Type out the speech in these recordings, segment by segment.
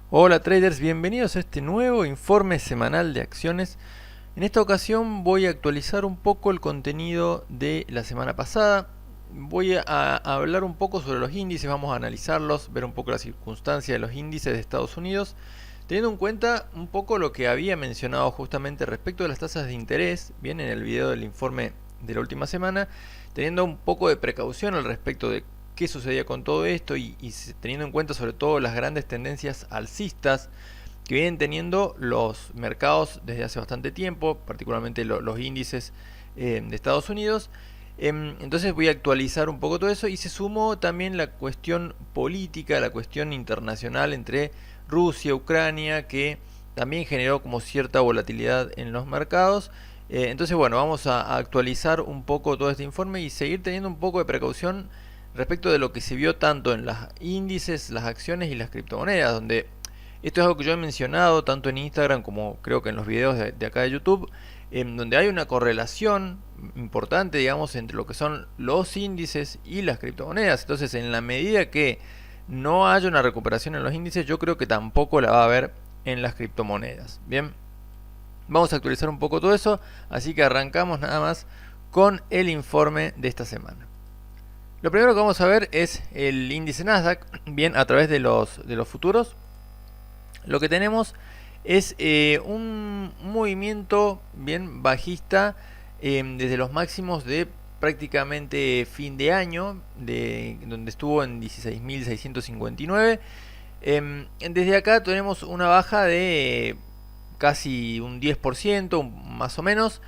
Hola traders, bienvenidos a este nuevo informe semanal de acciones. En esta ocasión voy a actualizar un poco el contenido de la semana pasada. Voy a hablar un poco sobre los índices, vamos a analizarlos, ver un poco la circunstancia de los índices de Estados Unidos, teniendo en cuenta un poco lo que había mencionado justamente respecto de las tasas de interés, bien en el video del informe de la última semana, teniendo un poco de precaución al respecto de qué sucedía con todo esto y teniendo en cuenta sobre todo las grandes tendencias alcistas que vienen teniendo los mercados desde hace bastante tiempo, particularmente los índices de Estados Unidos. Entonces voy a actualizar un poco todo eso y se sumó también la cuestión política, la cuestión internacional entre Rusia, Ucrania, que también generó como cierta volatilidad en los mercados. Entonces bueno, vamos a actualizar un poco todo este informe y seguir teniendo un poco de precaución respecto de lo que se vio tanto en los índices, las acciones y las criptomonedas, donde esto es algo que yo he mencionado tanto en Instagram como creo que en los videos de acá de YouTube, donde hay una correlación importante, digamos, entre lo que son los índices y las criptomonedas. Entonces, en la medida que no haya una recuperación en los índices, yo creo que tampoco la va a haber en las criptomonedas. Bien, vamos a actualizar un poco todo eso, así que arrancamos nada más con el informe de esta semana. Lo primero que vamos a ver es el índice Nasdaq, bien a través de los futuros. Lo que tenemos es un movimiento bien bajista desde los máximos de prácticamente fin de año, donde estuvo en 16.659. Desde acá tenemos una baja de casi un 10%, más o menos,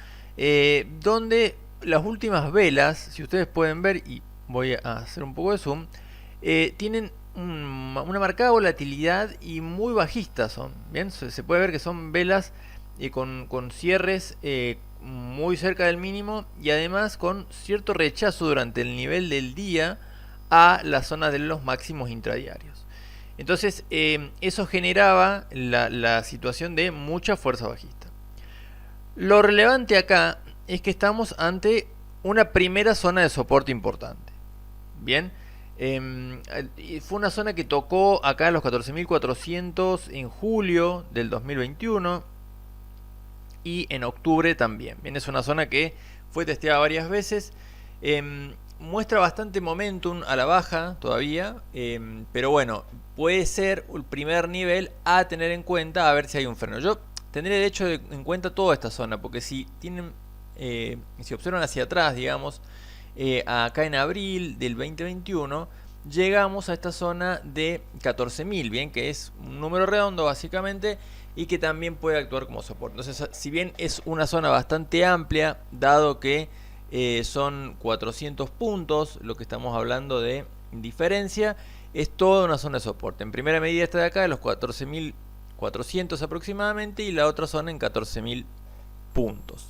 donde las últimas velas, si ustedes pueden ver, y voy a hacer un poco de zoom, tienen una marcada volatilidad y muy bajistas son. Bien, se puede ver que son velas con cierres muy cerca del mínimo y además con cierto rechazo durante el nivel del día a la zona de los máximos intradiarios. Entonces eso generaba la situación de mucha fuerza bajista. Lo relevante acá es que estamos ante una primera zona de soporte importante. Bien, fue una zona que tocó acá los 14.400 en julio del 2021 y en octubre también. Bien, es una zona que fue testeada varias veces. Muestra bastante momentum a la baja todavía, pero bueno, puede ser el primer nivel a tener en cuenta a ver si hay un freno. Yo tendré de hecho en cuenta toda esta zona, porque si tienen, si observan hacia atrás, digamos, acá en abril del 2021 llegamos a esta zona de 14.000, bien, que es un número redondo básicamente y que también puede actuar como soporte. Entonces, si bien es una zona bastante amplia, dado que son 400 puntos lo que estamos hablando de diferencia, es toda una zona de soporte. En primera medida está de acá, de los 14.400 aproximadamente, y la otra zona en 14.000 puntos.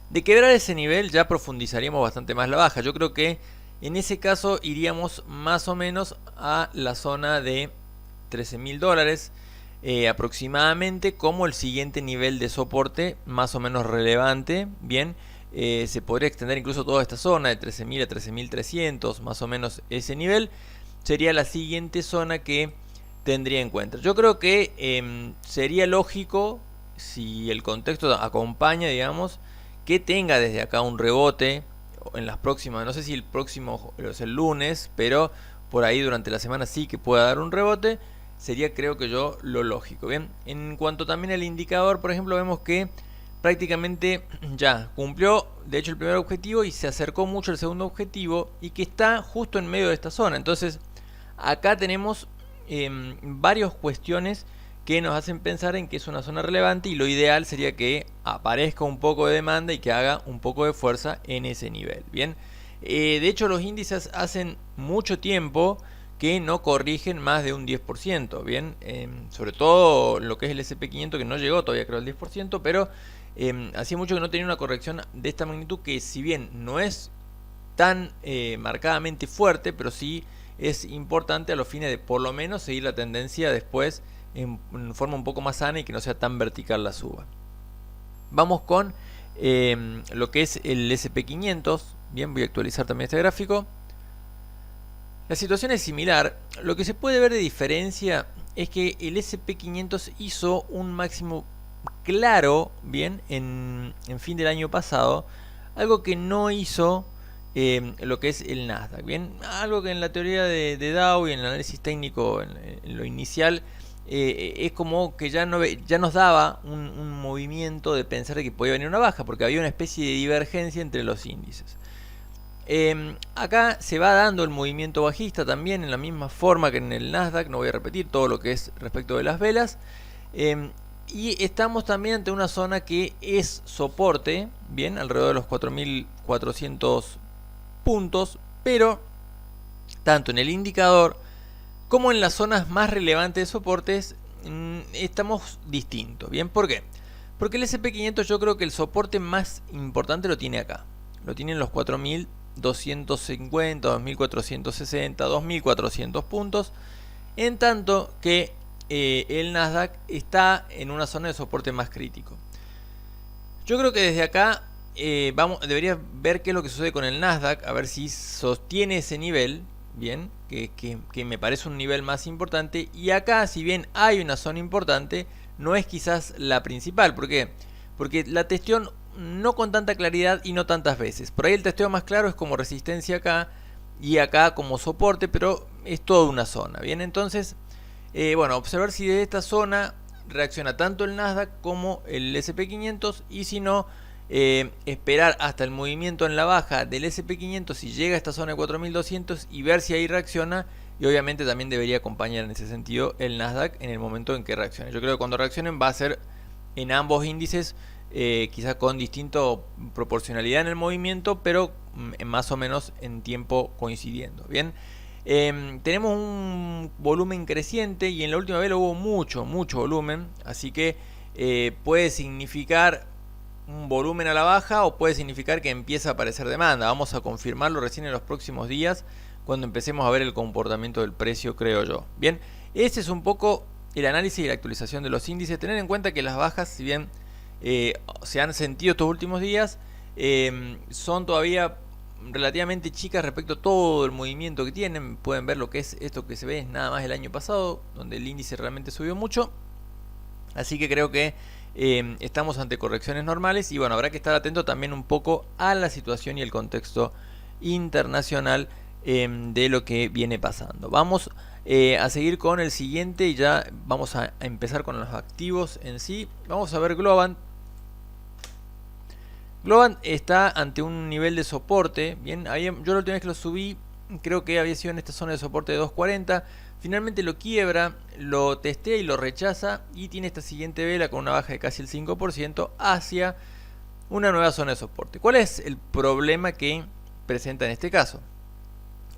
De quebrar ese nivel ya profundizaríamos bastante más la baja. Yo creo que en ese caso iríamos más o menos a la zona de 13.000 dólares aproximadamente como el siguiente nivel de soporte más o menos relevante. Bien, se podría extender incluso toda esta zona de 13.000 a 13.300, más o menos ese nivel sería la siguiente zona que tendría en cuenta. Yo creo que sería lógico, si el contexto acompaña, digamos, que tenga desde acá un rebote en las próximas, no sé si el próximo es el lunes, pero por ahí durante la semana sí que pueda dar un rebote, sería, creo que yo, lo lógico. Bien, en cuanto también al indicador, por ejemplo, vemos que prácticamente ya cumplió de hecho el primer objetivo y se acercó mucho al segundo objetivo y que está justo en medio de esta zona. Entonces acá tenemos varias cuestiones que nos hacen pensar en que es una zona relevante y lo ideal sería que aparezca un poco de demanda y que haga un poco de fuerza en ese nivel. Bien, de hecho los índices hacen mucho tiempo que no corrigen más de un 10%, bien, sobre todo lo que es el SP500, que no llegó todavía creo al 10%, pero hacía mucho que no tenía una corrección de esta magnitud, que si bien no es tan marcadamente fuerte, pero sí es importante a los fines de por lo menos seguir la tendencia después en forma un poco más sana y que no sea tan vertical la suba. Vamos con lo que es el SP500. Bien, voy a actualizar también este gráfico. La situación es similar. Lo que se puede ver de diferencia es que el S&P 500 hizo un máximo claro, bien, en fin del año pasado, algo que no hizo lo que es el Nasdaq, bien, algo que en la teoría de Dow y en el análisis técnico en lo inicial es como que ya nos daba un movimiento de pensar que podía venir una baja, porque había una especie de divergencia entre los índices. Acá se va dando el movimiento bajista también en la misma forma que en el Nasdaq. No voy a repetir todo lo que es respecto de las velas. Y estamos también ante una zona que es soporte, bien, alrededor de los 4.400 puntos, pero tanto en el indicador como en las zonas más relevantes de soportes estamos distintos. Bien, ¿por qué? Porque el S&P 500 yo creo que el soporte más importante lo tiene acá. Lo tiene en los 4.250, 2.460, 2.400 puntos. En tanto que el Nasdaq está en una zona de soporte más crítico. Yo creo que desde acá debería ver qué es lo que sucede con el Nasdaq, a ver si sostiene ese nivel, bien, que me parece un nivel más importante. Y acá, si bien hay una zona importante, no es quizás la principal. ¿Por qué? Porque la testeó no con tanta claridad y no tantas veces. Por ahí el testeo más claro es como resistencia acá y acá como soporte, pero es toda una zona. Bien, entonces, bueno, observar si de esta zona reacciona tanto el Nasdaq como el S&P 500, y si no, esperar hasta el movimiento en la baja del S&P 500 si llega a esta zona de 4.200 y ver si ahí reacciona. Y obviamente también debería acompañar en ese sentido el Nasdaq en el momento en que reaccione. Yo creo que cuando reaccionen va a ser en ambos índices, quizás con distinta proporcionalidad en el movimiento, pero más o menos en tiempo coincidiendo. Bien, tenemos un volumen creciente y en la última vela hubo mucho volumen, así que puede significar un volumen a la baja o puede significar que empieza a aparecer demanda. Vamos a confirmarlo recién en los próximos días, cuando empecemos a ver el comportamiento del precio, creo yo. Bien, ese es un poco el análisis y la actualización de los índices. Tener en cuenta que las bajas, si bien se han sentido estos últimos días, son todavía relativamente chicas respecto a todo el movimiento que tienen. Pueden ver lo que es esto que se ve, es nada más el año pasado, donde el índice realmente subió mucho. Así que creo que estamos ante correcciones normales, y bueno, habrá que estar atento también un poco a la situación y el contexto internacional de lo que viene pasando. Vamos a seguir con el siguiente y ya vamos a empezar con los activos en sí. Vamos a ver Globant. Globant está ante un nivel de soporte. Bien, yo la última vez que lo subí, creo que había sido en esta zona de soporte de 2.40. Finalmente lo quiebra, lo testea y lo rechaza, y tiene esta siguiente vela con una baja de casi el 5% hacia una nueva zona de soporte. ¿Cuál es el problema que presenta en este caso?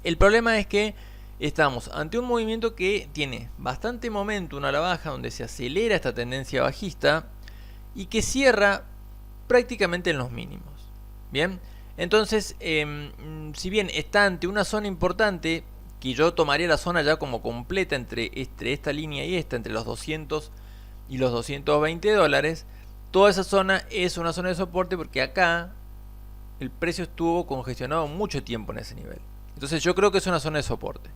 El problema es que estamos ante un movimiento que tiene bastante momentum a la baja, donde se acelera esta tendencia bajista y que cierra prácticamente en los mínimos. Bien, entonces, si bien está ante una zona importante, que yo tomaría la zona ya como completa entre esta línea y esta, entre los 200 y los 220 dólares, toda esa zona es una zona de soporte, porque acá el precio estuvo congestionado mucho tiempo en ese nivel. Entonces yo creo que es una zona de soporte.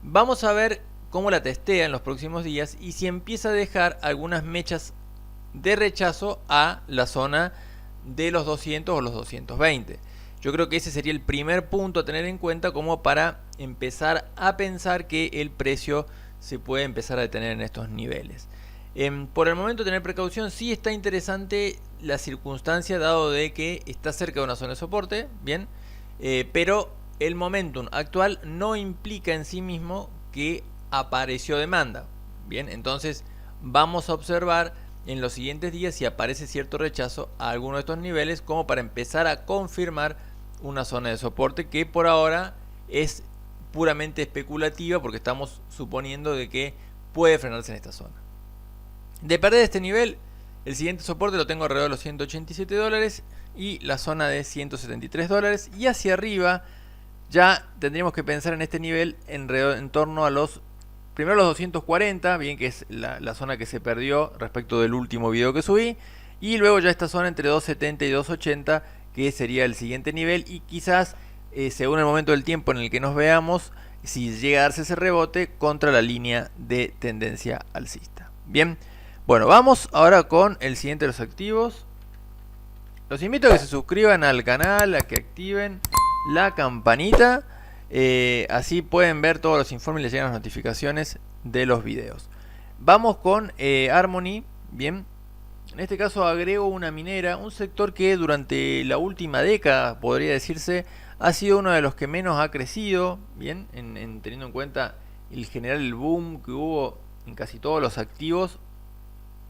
Vamos a ver cómo la testea en los próximos días y si empieza a dejar algunas mechas de rechazo a la zona de los 200 o los 220. Yo creo que ese sería el primer punto a tener en cuenta, como para empezar a pensar que el precio se puede empezar a detener en estos niveles. Por el momento, tener precaución. Sí está interesante la circunstancia, dado de que está cerca de una zona de soporte, bien, pero el momentum actual no implica en sí mismo que apareció demanda. Bien, entonces vamos a observar en los siguientes días si aparece cierto rechazo a alguno de estos niveles, como para empezar a confirmar una zona de soporte que por ahora es puramente especulativa, porque estamos suponiendo de que puede frenarse en esta zona. De perder este nivel, el siguiente soporte lo tengo alrededor de los 187 dólares y la zona de 173 dólares, y hacia arriba ya tendríamos que pensar en este nivel en torno a los primero los 240, bien, que es la zona que se perdió respecto del último video que subí, y luego ya esta zona entre 270 y 280, que sería el siguiente nivel, y quizás según el momento del tiempo en el que nos veamos, si llega a darse ese rebote contra la línea de tendencia alcista. Bien, bueno, vamos ahora con el siguiente de los activos. Los invito a que se suscriban al canal, a que activen la campanita, así pueden ver todos los informes y les llegan las notificaciones de los videos. Vamos con Harmony. Bien, en este caso agrego una minera, un sector que durante la última década, podría decirse, ha sido uno de los que menos ha crecido, bien, teniendo en cuenta el general boom que hubo en casi todos los activos.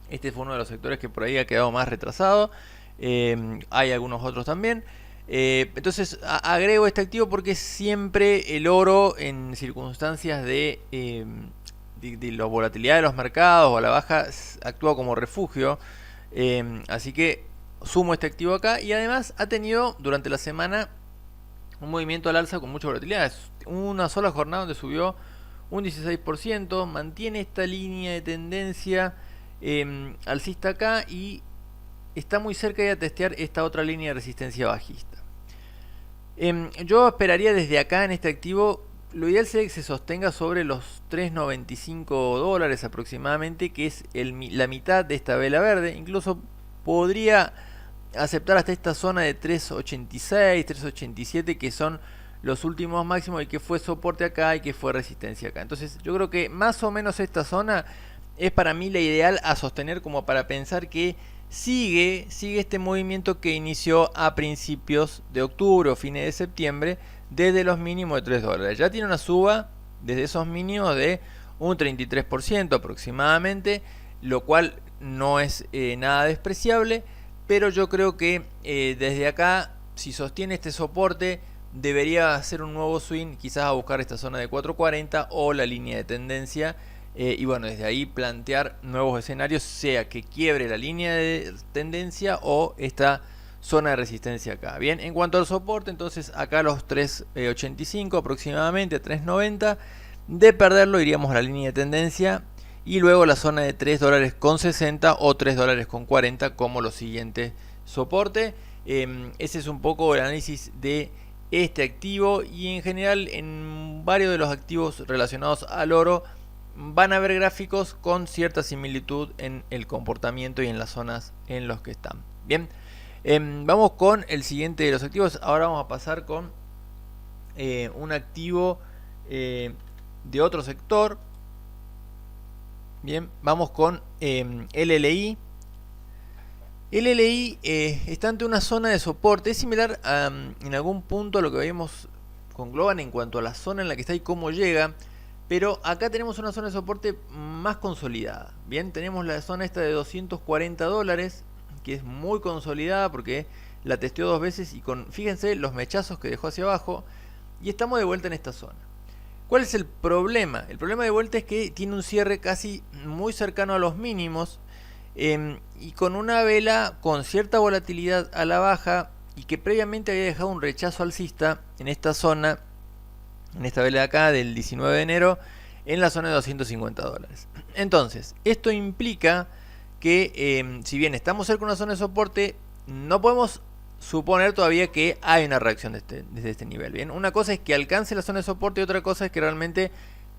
Este fue uno de los sectores que por ahí ha quedado más retrasado. Hay algunos otros también. Entonces agrego este activo porque siempre el oro en circunstancias de la volatilidad de los mercados o a la baja actúa como refugio. Así que sumo este activo acá, y además ha tenido durante la semana un movimiento al alza con mucha volatilidad. Es una sola jornada donde subió un 16%, mantiene esta línea de tendencia alcista acá y está muy cerca de testear esta otra línea de resistencia bajista. Yo esperaría desde acá en este activo, lo ideal sería que se sostenga sobre los 3.95 dólares aproximadamente, que es la mitad de esta vela verde. Incluso podría aceptar hasta esta zona de 3.86, 3.87, que son los últimos máximos y que fue soporte acá y que fue resistencia acá. Entonces yo creo que más o menos esta zona es para mí la ideal a sostener, como para pensar que sigue este movimiento que inició a principios de octubre o fines de septiembre, desde los mínimos de 3 dólares. Ya tiene una suba desde esos mínimos de un 33% aproximadamente, lo cual no es nada despreciable, pero yo creo que desde acá, si sostiene este soporte, debería hacer un nuevo swing, quizás a buscar esta zona de 4.40 o la línea de tendencia. Y bueno, desde ahí plantear nuevos escenarios, sea que quiebre la línea de tendencia o esta zona de resistencia acá. Bien, en cuanto al soporte, entonces acá los 3.85 aproximadamente, 3.90. De perderlo iríamos a la línea de tendencia y luego la zona de 3 dólares con 60 o 3 dólares con 40 como los siguientes soportes. Ese es un poco el análisis de este activo, y en general en varios de los activos relacionados al oro van a haber gráficos con cierta similitud en el comportamiento y en las zonas en los que están. Bien, vamos con el siguiente de los activos. Ahora vamos a pasar con un activo de otro sector. Bien, vamos con LLI. LLI está ante una zona de soporte. Es similar en algún punto a lo que veíamos con Globan en cuanto a la zona en la que está y cómo llega. Pero acá tenemos una zona de soporte más consolidada. Bien, tenemos la zona esta de 240 dólares, que es muy consolidada porque la testeó dos veces y fíjense los mechazos que dejó hacia abajo, y estamos de vuelta en esta zona. ¿Cuál es el problema? El problema de vuelta es que tiene un cierre casi muy cercano a los mínimos, y con una vela con cierta volatilidad a la baja, y que previamente había dejado un rechazo alcista en esta zona, en esta vela de acá del 19 de enero, en la zona de 250 dólares. Entonces, esto implica que si bien estamos cerca de una zona de soporte, no podemos suponer todavía que hay una reacción desde este nivel. Bien, una cosa es que alcance la zona de soporte y otra cosa es que realmente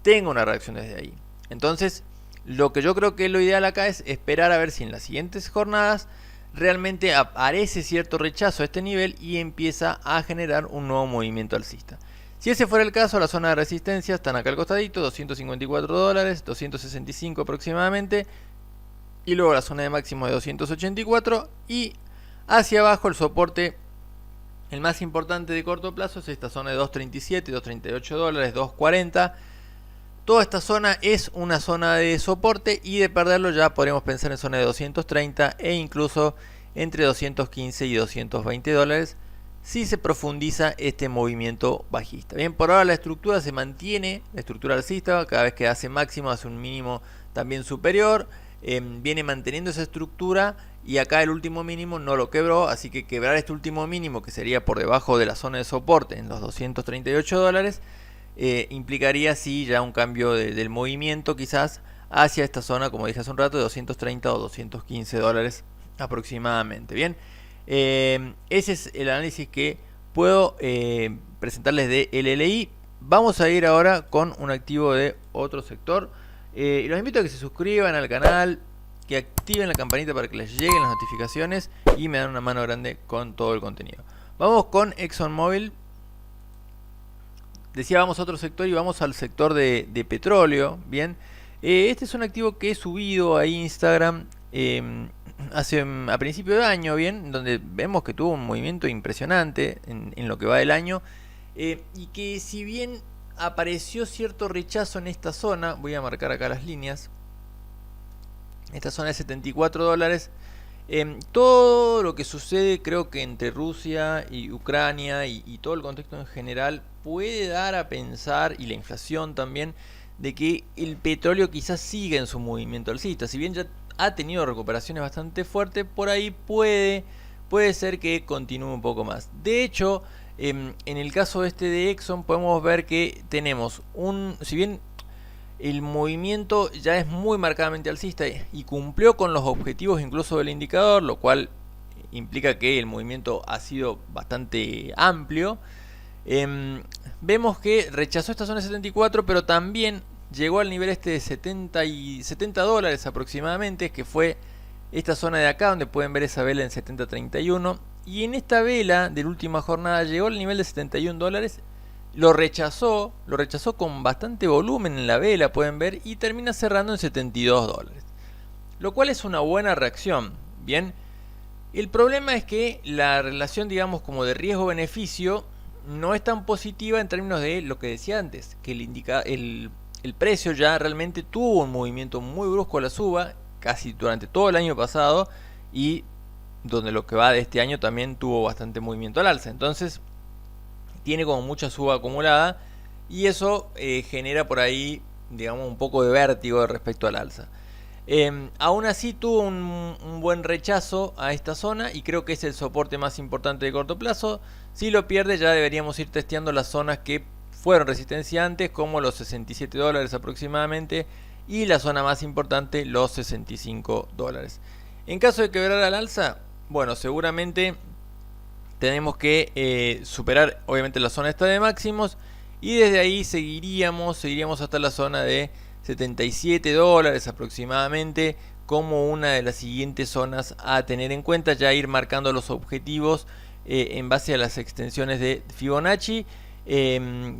tenga una reacción desde ahí. Entonces, lo que yo creo que es lo ideal acá es esperar a ver si en las siguientes jornadas realmente aparece cierto rechazo a este nivel y empieza a generar un nuevo movimiento alcista. Si ese fuera el caso, la zona de resistencia están acá al costadito, 254 dólares, 265 aproximadamente, y luego la zona de máximo de 284, y hacia abajo el soporte, el más importante de corto plazo, es esta zona de 237, 238 dólares, 240. Toda esta zona es una zona de soporte, y de perderlo ya podríamos pensar en zona de 230 e incluso entre 215 y 220 dólares si se profundiza este movimiento bajista. Bien, por ahora la estructura se mantiene, la estructura alcista, cada vez que hace máximo hace un mínimo también superior, viene manteniendo esa estructura, y acá el último mínimo no lo quebró, así que quebrar este último mínimo, que sería por debajo de la zona de soporte en los 238 dólares, implicaría sí ya un cambio del movimiento quizás hacia esta zona, como dije hace un rato, de 230 o 215 dólares aproximadamente. Bien, ese es el análisis que puedo presentarles de LLI. Vamos a ir ahora con un activo de otro sector. Los invito a que se suscriban al canal, que activen la campanita para que les lleguen las notificaciones y me dan una mano grande con todo el contenido. Vamos con ExxonMobil. Decía, vamos a otro sector y vamos al sector de petróleo. Bien, este es un activo que he subido a Instagram a principio de año, bien, donde vemos que tuvo un movimiento impresionante en lo que va del año. Y que si bien apareció cierto rechazo en esta zona, voy a marcar acá las líneas, esta zona de 74 dólares, todo lo que sucede creo que entre Rusia y Ucrania y todo el contexto en general puede dar a pensar, y la inflación también, de que el petróleo quizás siga en su movimiento alcista. Si bien ya ha tenido recuperaciones bastante fuertes, por ahí puede ser que continúe un poco más. De hecho, en el caso este de Exxon podemos ver que tenemos si bien el movimiento ya es muy marcadamente alcista y cumplió con los objetivos incluso del indicador, lo cual implica que el movimiento ha sido bastante amplio. Vemos que rechazó esta zona de 74, pero también llegó al nivel este de 70 dólares aproximadamente, que fue esta zona de acá, donde pueden ver esa vela en 70.31. Y en esta vela de la última jornada llegó al nivel de 71 dólares. Lo rechazó con bastante volumen en la vela, pueden ver, y termina cerrando en 72 dólares. Lo cual es una buena reacción. Bien, el problema es que la relación, digamos, como de riesgo-beneficio no es tan positiva en términos de lo que decía antes, que el precio ya realmente tuvo un movimiento muy brusco a la suba, casi durante todo el año pasado, y donde lo que va de este año también tuvo bastante movimiento al alza. Entonces tiene como mucha suba acumulada y eso genera por ahí, digamos, un poco de vértigo respecto al alza. Aún así tuvo un buen rechazo a esta zona y creo que es el soporte más importante de corto plazo. Si lo pierde ya deberíamos ir testeando las zonas que fueron resistencia antes, como los 67 dólares aproximadamente, y la zona más importante, los 65 dólares. En caso de quebrar al alza, bueno, seguramente tenemos que superar obviamente la zona esta de máximos, y desde ahí seguiríamos hasta la zona de 77 dólares aproximadamente como una de las siguientes zonas a tener en cuenta, ya ir marcando los objetivos en base a las extensiones de Fibonacci.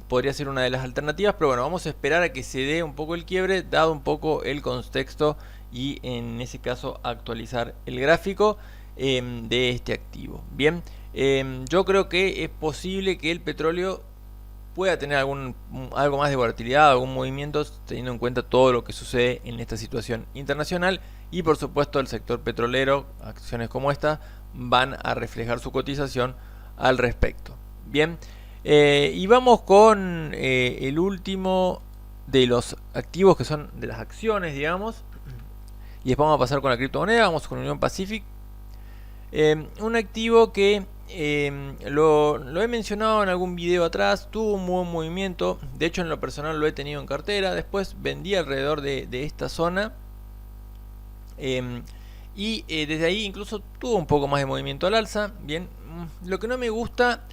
Podría ser una de las alternativas, pero bueno, vamos a esperar a que se dé un poco el quiebre, dado un poco el contexto, y en ese caso actualizar el gráfico de este activo. Bien, yo creo que es posible que el petróleo pueda tener algo más de volatilidad, algún movimiento, teniendo en cuenta todo lo que sucede en esta situación internacional, y por supuesto el sector petrolero, acciones como esta van a reflejar su cotización al respecto. Bien, y vamos con el último de los activos, que son de las acciones, digamos, y después vamos a pasar con la criptomoneda. Vamos con Unión Pacific, un activo que lo he mencionado en algún video atrás, tuvo un buen movimiento, de hecho en lo personal lo he tenido en cartera, después vendí alrededor de esta zona, y desde ahí incluso tuvo un poco más de movimiento al alza. Bien, lo que no me gusta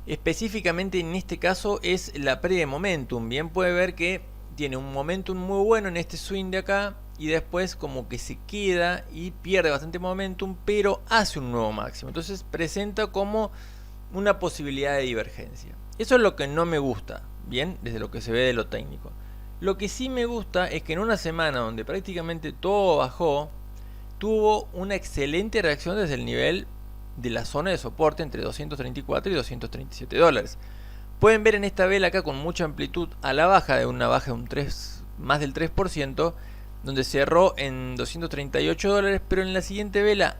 específicamente en este caso es la pérdida de momentum. Bien, puede ver que tiene un momentum muy bueno en este swing de acá, y después como que se queda y pierde bastante momentum, pero hace un nuevo máximo. Entonces presenta como una posibilidad de divergencia. Eso es lo que no me gusta, bien, desde lo que se ve de lo técnico. Lo que sí me gusta es que en una semana donde prácticamente todo bajó, tuvo una excelente reacción desde el nivel de la zona de soporte entre 234 y 237 dólares. Pueden ver en esta vela acá con mucha amplitud a la baja, de una baja de más del 3%, donde cerró en 238 dólares, pero en la siguiente vela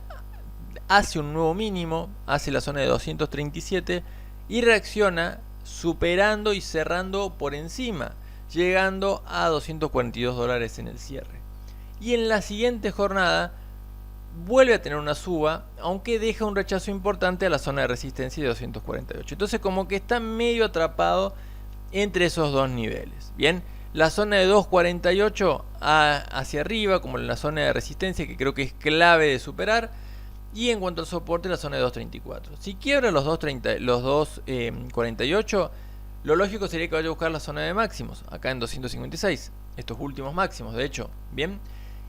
hace un nuevo mínimo, hace la zona de 237 y reacciona superando y cerrando por encima, llegando a 242 dólares en el cierre. Y en la siguiente jornada vuelve a tener una suba, aunque deja un rechazo importante a la zona de resistencia de 248. Entonces como que está medio atrapado entre esos dos niveles. Bien, la zona de 248 hacia arriba, como en la zona de resistencia, que creo que es clave de superar. Y en cuanto al soporte, la zona de 234. Si quiebra los 248, lo lógico sería que vaya a buscar la zona de máximos, acá en 256, estos últimos máximos de hecho, bien.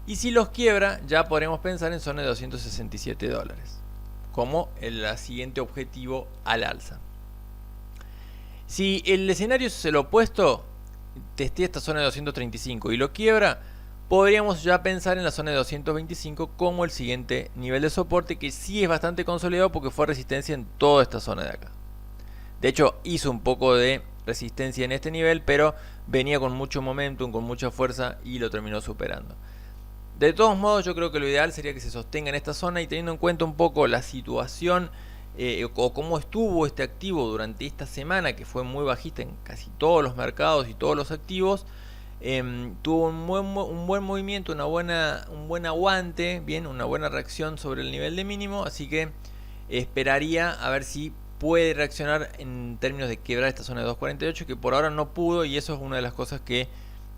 Y si los quiebra, ya podremos pensar en zona de 267 dólares, como el siguiente objetivo al alza. Si el escenario es el opuesto, testé esta zona de 235 y lo quiebra, podríamos ya pensar en la zona de 225 como el siguiente nivel de soporte, que sí es bastante consolidado porque fue resistencia en toda esta zona de acá. De hecho, hizo un poco de resistencia en este nivel, pero venía con mucho momentum, con mucha fuerza y lo terminó superando. De todos modos, yo creo que lo ideal sería que se sostenga en esta zona y teniendo en cuenta un poco la situación o cómo estuvo este activo durante esta semana, que fue muy bajista en casi todos los mercados y todos los activos, tuvo un buen movimiento, un buen aguante, bien, una buena reacción sobre el nivel de mínimo, así que esperaría a ver si puede reaccionar en términos de quebrar esta zona de 2.48, que por ahora no pudo, y eso es una de las cosas que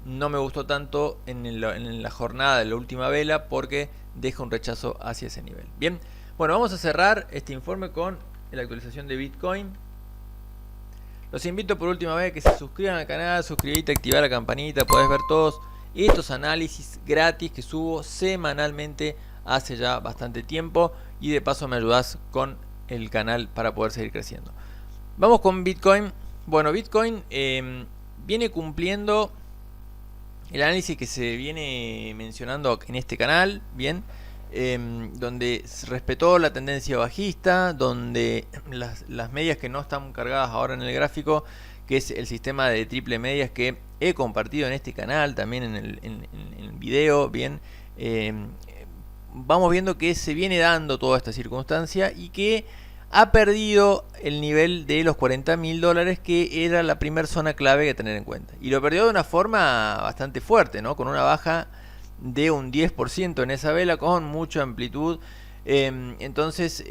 no me gustó tanto en la jornada de la última vela, porque deja un rechazo hacia ese nivel. Bien, bueno, vamos a cerrar este informe con la actualización de Bitcoin. Los invito por última vez a que se suscriban al canal, suscribirte, activar la campanita, podés ver todos estos análisis gratis que subo semanalmente hace ya bastante tiempo, y de paso me ayudás con el canal para poder seguir creciendo. Vamos con Bitcoin. Bueno, Bitcoin viene cumpliendo el análisis que se viene mencionando en este canal, bien, donde se respetó la tendencia bajista, donde las medias que no están cargadas ahora en el gráfico, que es el sistema de triple medias que he compartido en este canal, también en el video, bien, vamos viendo que se viene dando toda esta circunstancia y que ha perdido el nivel de los 40.000 dólares, que era la primera zona clave que tener en cuenta. Y lo perdió de una forma bastante fuerte, ¿no? Con una baja de un 10% en esa vela, con mucha amplitud. Entonces,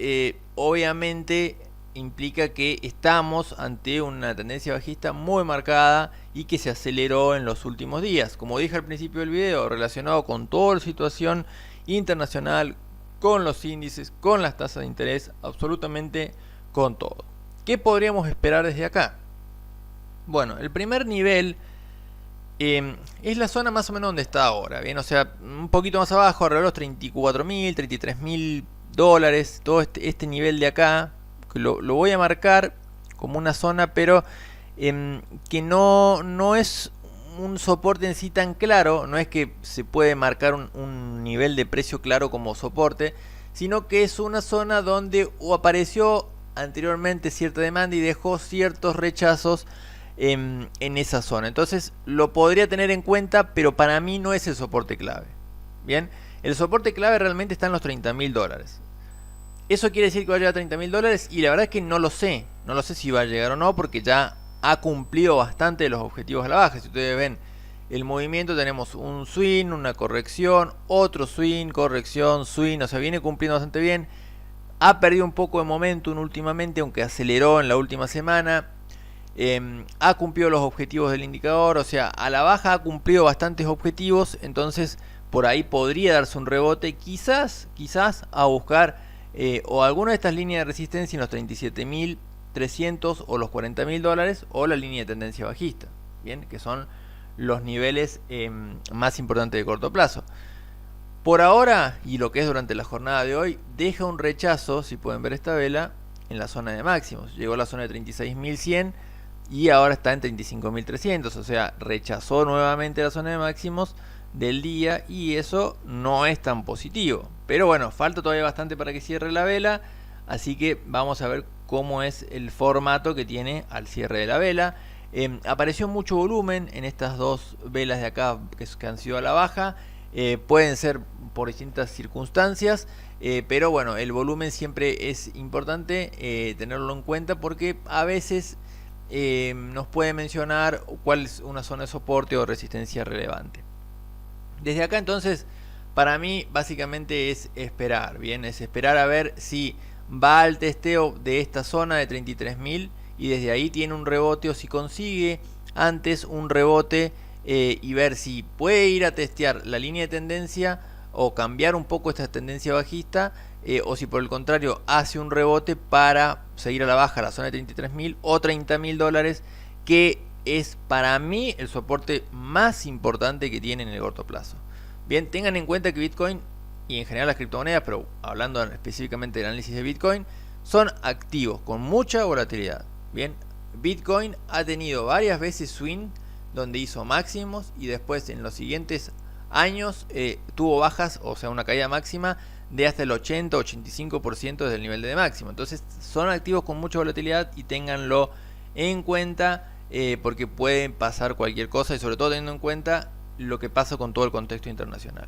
obviamente implica que estamos ante una tendencia bajista muy marcada y que se aceleró en los últimos días. Como dije al principio del video, relacionado con toda la situación internacional, con los índices, con las tasas de interés, absolutamente con todo. ¿Qué podríamos esperar desde acá? Bueno, el primer nivel es la zona más o menos donde está ahora, bien, o sea, un poquito más abajo, alrededor de los 34.000, 33.000 dólares, todo este nivel de acá, que lo voy a marcar como una zona, pero que no es un soporte en sí tan claro, no es que se puede marcar un nivel de precio claro como soporte, sino que es una zona donde apareció anteriormente cierta demanda y dejó ciertos rechazos en esa zona. Entonces lo podría tener en cuenta, pero para mí no es el soporte clave. Bien, el soporte clave realmente está en los 30.000 dólares. ¿Eso quiere decir que va a llegar a 30.000 dólares? Y la verdad es que no lo sé si va a llegar o no, porque ya ha cumplido bastante los objetivos a la baja. Si ustedes ven el movimiento, tenemos un swing, una corrección, otro swing, corrección, swing, o sea, viene cumpliendo bastante bien. Ha perdido un poco de momentum últimamente, aunque aceleró en la última semana. Ha cumplido los objetivos del indicador, o sea, a la baja ha cumplido bastantes objetivos, entonces por ahí podría darse un rebote, quizás a buscar o alguna de estas líneas de resistencia en los 37.300 o los 40.000 dólares, o la línea de tendencia bajista, bien, que son los niveles más importantes de corto plazo. Por ahora, y lo que es durante la jornada de hoy, deja un rechazo, si pueden ver esta vela, en la zona de máximos. Llegó a la zona de 36.100 y ahora está en 35.300, o sea, rechazó nuevamente la zona de máximos del día, y eso no es tan positivo. Pero bueno, falta todavía bastante para que cierre la vela, así que vamos a ver cómo es el formato que tiene al cierre de la vela. Apareció mucho volumen en estas dos velas de acá que han sido a la baja. Pueden ser por distintas circunstancias, pero bueno, el volumen siempre es importante tenerlo en cuenta, porque a veces nos puede mencionar cuál es una zona de soporte o resistencia relevante. Desde acá entonces, para mí básicamente es esperar, bien, es esperar a ver si va al testeo de esta zona de 33.000 y desde ahí tiene un rebote, o si consigue antes un rebote y ver si puede ir a testear la línea de tendencia o cambiar un poco esta tendencia bajista, o si por el contrario hace un rebote para seguir a la baja la zona de 33.000 o 30.000 dólares, que es para mí el soporte más importante que tiene en el corto plazo. Bien, tengan en cuenta que Bitcoin y en general las criptomonedas, pero hablando específicamente del análisis de Bitcoin, son activos con mucha volatilidad. Bien, Bitcoin ha tenido varias veces swing donde hizo máximos y después en los siguientes años tuvo bajas, o sea, una caída máxima de hasta el 80-85% desde el nivel de máximo. Entonces son activos con mucha volatilidad y ténganlo en cuenta porque puede pasar cualquier cosa y sobre todo teniendo en cuenta lo que pasa con todo el contexto internacional.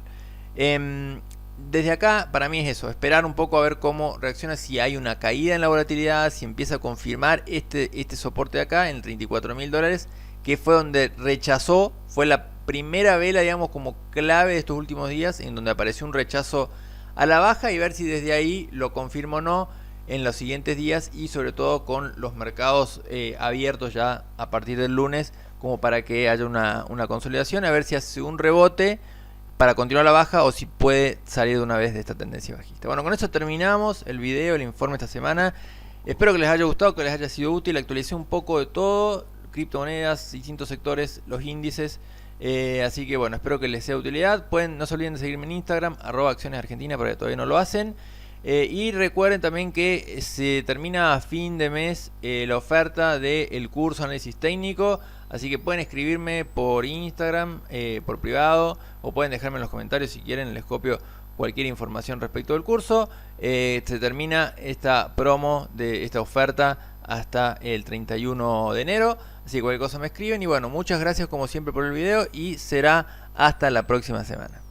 Desde acá para mí es eso, esperar un poco a ver cómo reacciona, si hay una caída en la volatilidad, si empieza a confirmar este soporte de acá en $34.000, que fue donde rechazó, fue la primera vela, digamos, como clave de estos últimos días, en donde apareció un rechazo a la baja, y ver si desde ahí lo confirma o no en los siguientes días, y sobre todo con los mercados abiertos ya a partir del lunes, como para que haya una consolidación, a ver si hace un rebote para continuar la baja o si puede salir de una vez de esta tendencia bajista. Bueno, con eso terminamos el video, el informe esta semana. Espero que les haya gustado, que les haya sido útil. Actualicé un poco de todo, criptomonedas, distintos sectores, los índices. Así que bueno, espero que les sea de utilidad. No se olviden de seguirme en Instagram, @accionesargentina, para que todavía no lo hacen. Y recuerden también que se termina a fin de mes la oferta del curso de análisis técnico. Así que pueden escribirme por Instagram, por privado, o pueden dejarme en los comentarios si quieren, les copio cualquier información respecto del curso. Se termina esta promo de esta oferta hasta el 31 de enero. Así que cualquier cosa me escriben. Y bueno, muchas gracias como siempre por el video y será hasta la próxima semana.